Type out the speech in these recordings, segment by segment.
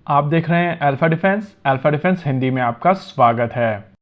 आप देख रहे हैं अल्फा डिफेंस हिंदी में आपका स्वागत है।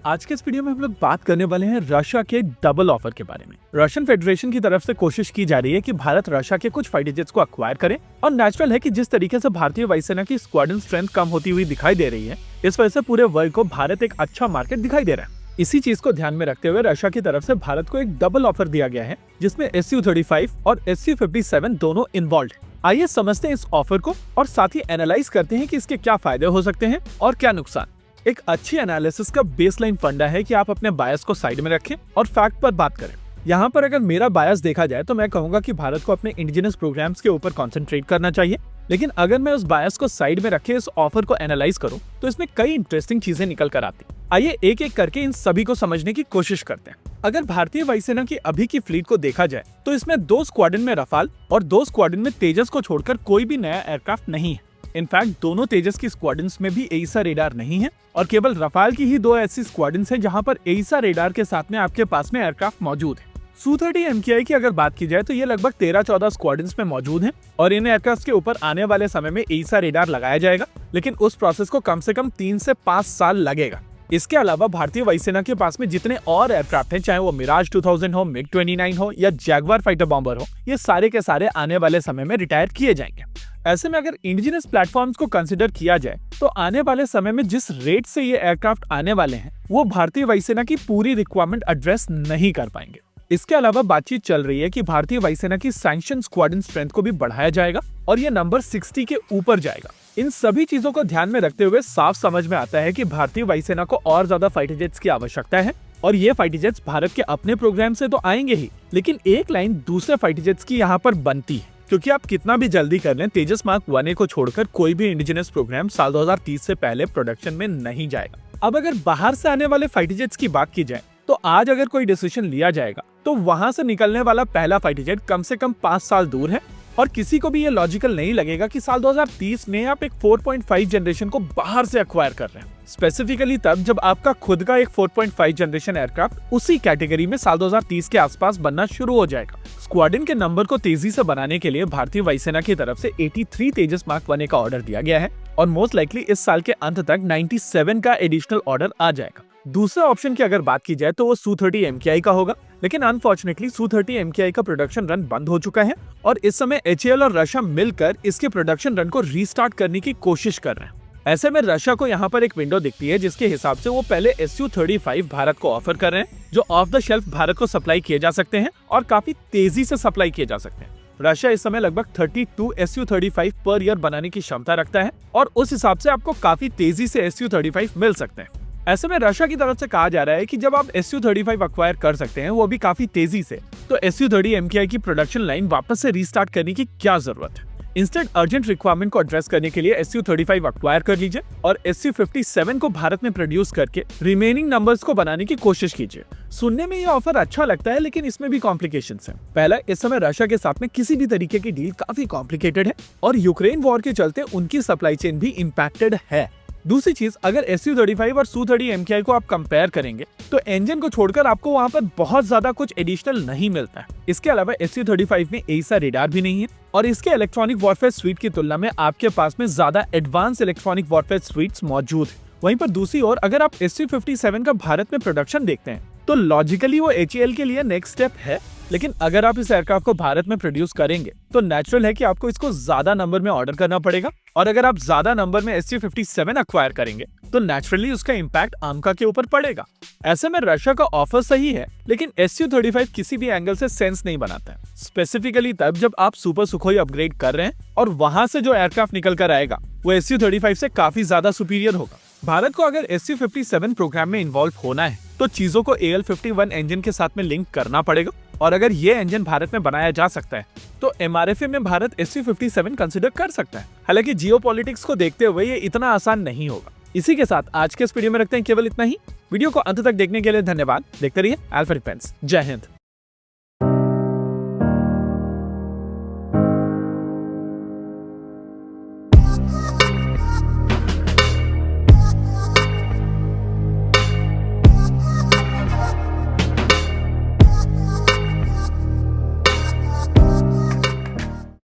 आज के इस वीडियो में हम लोग बात करने वाले हैं रशिया के डबल ऑफर के बारे में। रशियन फेडरेशन की तरफ से कोशिश की जा रही है कि भारत रशिया के कुछ फाइटर जेट्स को अक्वायर करे और नेचुरल है कि जिस तरीके से भारतीय वायुसेना की स्क्वाड्रन स्ट्रेंथ कम होती हुई दिखाई दे रही है, इस वजह से पूरे वर्ल्ड को भारत एक अच्छा मार्केट दिखाई दे रहा है। इसी चीज को ध्यान में रखते हुए रशिया की तरफ से भारत को एक डबल ऑफर दिया गया है, जिसमें Su-35 और Su-57 दोनों इन्वॉल्व है। आइए समझते हैं इस ऑफर को और साथ ही एनालाइज करते हैं कि इसके क्या फायदे हो सकते हैं और क्या नुकसान। एक अच्छी एनालिसिस का बेसलाइन फंडा है कि आप अपने बायस को साइड में रखें और फैक्ट पर बात करें। यहाँ पर अगर मेरा बायस देखा जाए तो मैं कहूंगा कि भारत को अपने इंडिजिनस प्रोग्राम्स के ऊपर कंसंट्रेट करना चाहिए, लेकिन अगर मैं उस बायस को साइड में रखे इस ऑफर को एनालाइज करूं तो इसमें कई इंटरेस्टिंग चीजें निकल कर आती। आइए एक एक करके इन सभी को समझने की कोशिश करते हैं। अगर भारतीय वायुसेना की अभी की फ्लीट को देखा जाए तो इसमें 2 स्क्वाड्रन में रफाल और 2 स्क्वाड्रन में तेजस को छोड़कर कोई भी नया एयरक्राफ्ट नहीं है। इनफैक्ट दोनों तेजस की स्क्वाड्रन्स में भी एईसा रेडार नहीं है और केवल रफाल की ही 2 ऐसी स्क्वाड्रन्स हैं जहां पर एईसा रेडार के साथ में आपके पास में एयरक्राफ्ट मौजूद है। Su-30 MKI की अगर बात की जाए तो ये लगभग 13-14 स्क्वाड्रन्स में मौजूद हैं और इन एयरक्राफ्ट के ऊपर आने वाले समय में एईसा रेडार लगाया जाएगा, लेकिन उस प्रोसेस को कम से कम 3 से 5 साल लगेगा। इसके अलावा भारतीय वायुसेना के पास में जितने और एयरक्राफ्ट हैं, चाहे वो मिराज 2000 हो, MiG-29 हो या जैगवार फाइटर बॉम्बर हो, ये सारे के सारे आने वाले समय में रिटायर किए जाएंगे। ऐसे में अगर इंडिजिनस प्लेटफॉर्म्स को कंसिडर किया जाए तो आने वाले समय में जिस रेट से ये एयरक्राफ्ट आने वाले हैं वो भारतीय वायुसेना की पूरी रिक्वायरमेंट एड्रेस नहीं कर पाएंगे। इसके अलावा बातचीत चल रही है कि भारतीय वायुसेना की सैंक्शन स्क्वाड्रन स्ट्रेंथ को भी बढ़ाया जाएगा और ये नंबर 60 के ऊपर जाएगा। इन सभी चीजों को ध्यान में रखते हुए साफ समझ में आता है कि भारतीय वायुसेना को और ज्यादा फाइटर जेट्स की आवश्यकता है और ये फाइटर जेट्स भारत के अपने प्रोग्राम से तो आएंगे ही, लेकिन एक लाइन दूसरे फाइटर जेट्स की यहाँ पर बनती है, क्योंकि आप कितना भी जल्दी कर लें, तेजस मार्क 1A को छोड़कर कोई भी इंडिजिनस प्रोग्राम साल 2030 से पहले प्रोडक्शन में नहीं जाएगा। अब अगर बाहर से आने वाले फाइटर जेट्स की बात की जाए तो आज अगर कोई डिसीजन लिया जाएगा तो वहां से निकलने वाला पहला फाइटर जेट कम से कम 5 साल दूर है और किसी को भी ये लॉजिकल नहीं लगेगा कि साल 2030 में आप एक 4.5 जनरेशन को बाहर से अक्वायर कर रहे हैं, स्पेसिफिकली तब जब आपका खुद का एक 4.5 जनरेशन एयरक्राफ्ट उसी कैटेगरी में साल 2030 के आसपास बनना शुरू हो जाएगा। स्क्वाड्रन के नंबर को तेजी से बनाने के लिए भारतीय वायुसेना की तरफ से 83 तेजस मार्क 1A का ऑर्डर दिया गया है और मोस्ट लाइकली इस साल के अंत तक 97 का एडिशनल ऑर्डर आ जाएगा। दूसरे ऑप्शन की अगर बात की जाए तो वो Su-30 MKI का होगा, लेकिन अनफॉर्चुनेटली Su-30 MKI का प्रोडक्शन रन बंद हो चुका है और इस समय HAL और रशिया मिलकर इसके प्रोडक्शन रन को रीस्टार्ट करने की कोशिश कर रहे हैं। ऐसे में रशिया को यहाँ पर एक विंडो दिखती है जिसके हिसाब से वो पहले Su-35 भारत को ऑफर कर रहे हैं, जो ऑफ द शेल्फ भारत को सप्लाई किए जा सकते हैं और काफी तेजी से सप्लाई किए जा सकते हैं। रशिया इस समय लगभग 32 Su-35 पर ईयर बनाने की क्षमता रखता है और उस हिसाब से आपको काफी तेजी से Su-35 मिल सकते हैं। ऐसे में रशिया की तरफ से कहा जा रहा है कि जब आप Su-35 अक्वायर कर सकते हैं, वो भी काफी तेजी से, तो Su-30 MKI की प्रोडक्शन लाइन वापस से रीस्टार्ट करने की क्या जरूरत है। इंस्टेड अर्जेंट रिक्वायरमेंट को एड्रेस करने के लिए Su-35 अक्वायर कर लीजिए और Su-57 को भारत में प्रोड्यूस करके रिमेनिंग नंबर्स को बनाने की कोशिश कीजिए। सुनने में ये ऑफर अच्छा लगता है, लेकिन इसमें भी कॉम्प्लिकेशंस हैं। पहला, इस समय रशिया के साथ में किसी भी तरीके की डील काफी कॉम्प्लिकेटेड है और यूक्रेन वॉर के चलते उनकी सप्लाई चेन भी इम्पैक्टेड है। दूसरी चीज, अगर Su-35 और Su-30 MKI को आप कंपेयर करेंगे तो इंजन को छोड़कर आपको वहां पर बहुत ज्यादा कुछ एडिशनल नहीं मिलता है। इसके अलावा Su-35 में एईसा रेडार भी नहीं है और इसके इलेक्ट्रॉनिक वॉरफेयर स्वीट की तुलना में आपके पास में ज्यादा एडवांस इलेक्ट्रॉनिक वॉरफेयर स्वीट्स मौजूद है। वहीं पर दूसरी ओर अगर आप Su-57 का भारत में प्रोडक्शन देखते हैं तो लॉजिकली वो HAL के लिए नेक्स्ट स्टेप है, लेकिन अगर आप इस एयरक्राफ्ट को भारत में प्रोड्यूस करेंगे तो नेचुरल है कि आपको इसको ज्यादा नंबर में ऑर्डर करना पड़ेगा और अगर आप ज्यादा नंबर में Su-57 अक्वायर करेंगे तो नेचुरली उसका इम्पैक्ट आमका के ऊपर पड़ेगा। ऐसे में रशिया का ऑफर सही है, लेकिन Su-35 किसी भी एंगल से सेंस नहीं बनाता है, स्पेसिफिकली तब जब आप सुपर सुखोई अपग्रेड कर रहे हैं और वहां से जो एयरक्राफ्ट निकल कर आएगा वो Su-35 से काफी ज्यादा सुपीरियर होगा। भारत को अगर Su-57 प्रोग्राम में इन्वॉल्व होना है तो चीजों को AL-51 इंजन के साथ में लिंक करना पड़ेगा और अगर ये इंजन भारत में बनाया जा सकता है तो MRFA में भारत Su-57 कंसिडर कर सकता है। हालांकि जियोपॉलिटिक्स को देखते हुए ये इतना आसान नहीं होगा। इसी के साथ आज के इस वीडियो में रखते हैं केवल इतना ही। वीडियो को अंत तक देखने के लिए धन्यवाद। देखते रहिए अल्फा डिफेंस। जय हिंद।